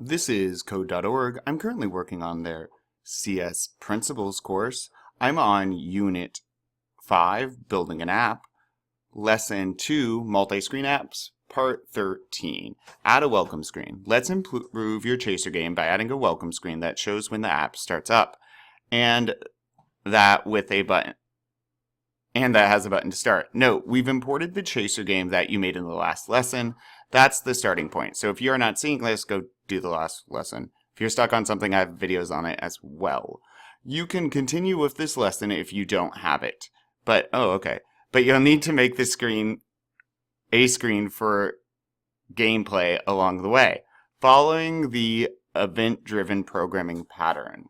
This is code.org. I'm currently working on their CS Principles course. I'm on Unit 5, Building an App, Lesson 2, Multi-Screen Apps, Part 13. Add a welcome screen. Let's improve your chaser game by adding a welcome screen that shows when the app starts up, and that with a button. And that has a button to start. Note, we've imported the chaser game that you made in the last lesson. That's the starting point. So if you're not seeing this, go do the last lesson. If you're stuck on something, I have videos on it as well. You can continue with this lesson if you don't have it. But you'll need to make the screen a screen for gameplay along the way, following the event-driven programming pattern.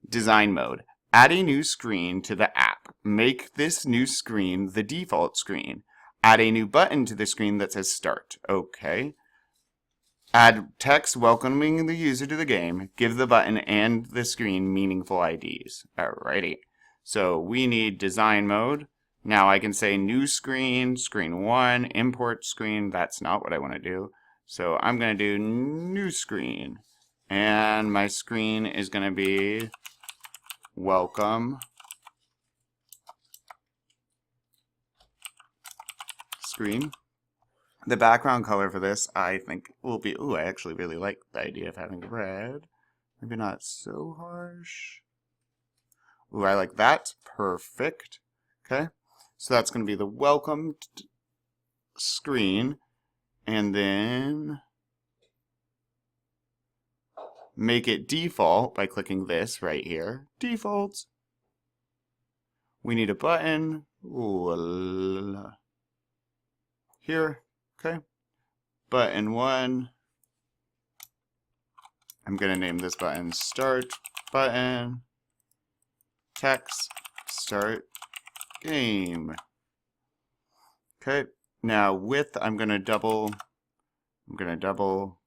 Design mode. Add a new screen to the app. Make this new screen the default screen. Add a new button to the screen that says Start. Okay. Add text welcoming the user to the game. Give the button and the screen meaningful IDs. Alrighty. So we need design mode. Now I can say new screen, screen 1, import screen. That's not what I want to do. So I'm going to do new screen. And my screen is going to be welcome screen. The background color for this, I think, will be, I actually really like the idea of having red. Maybe not so harsh. I like that. Perfect. Okay. So that's going to be the welcome screen. And then make it default by clicking this right here. Defaults. We need a button. Here. Okay. Button 1. I'm going to name this button Start Button. Text. Start Game. Okay. Now width, I'm going to double. I'm going to double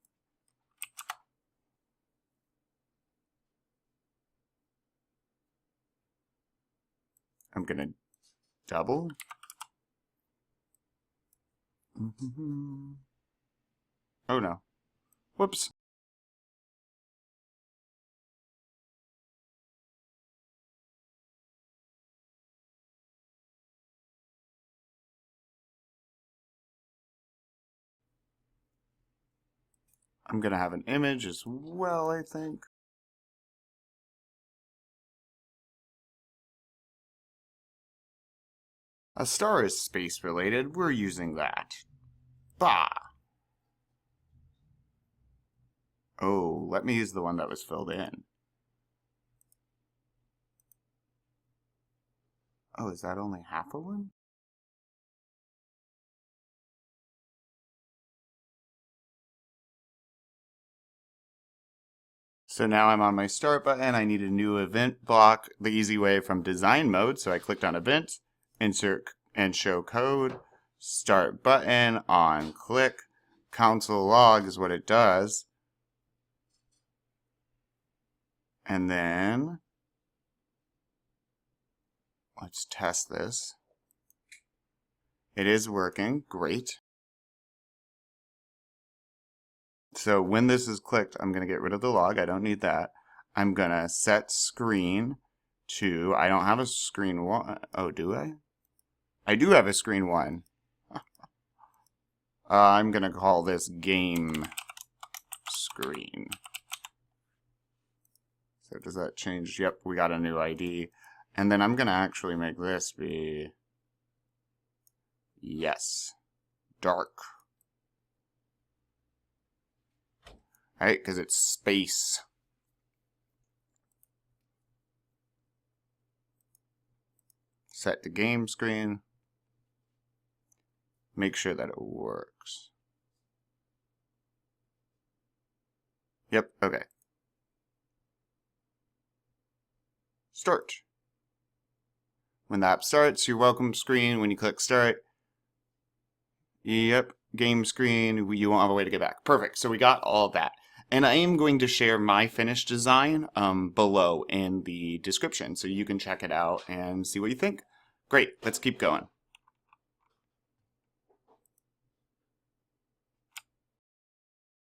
Oh no. Whoops. I'm going to have an image as well, I think. A star is space related. We're using that. Bah! Oh, let me use the one that was filled in. Oh, is that only half of one? So now I'm on my start button. I need a new event block the easy way from design mode. So I clicked on event, insert and show code, start button, on click, console log is what it does. And then let's test this. It is working, great. So when this is clicked, I'm going to get rid of the log. I don't need that. I'm going to set screen to, I don't have a screen 1. Oh, do I? I do have a screen 1. I'm going to call this game screen. So does that change? Yep, we got a new ID. And then I'm going to actually make this be, yes, dark. Right, because it's space. Set to game screen. Make sure that it works. Yep, okay. Start. When the app starts, your welcome screen, when you click start, yep, game screen, you won't have a way to get back. Perfect, so we got all of that. And I am going to share my finished design below in the description, so you can check it out and see what you think. Great, let's keep going.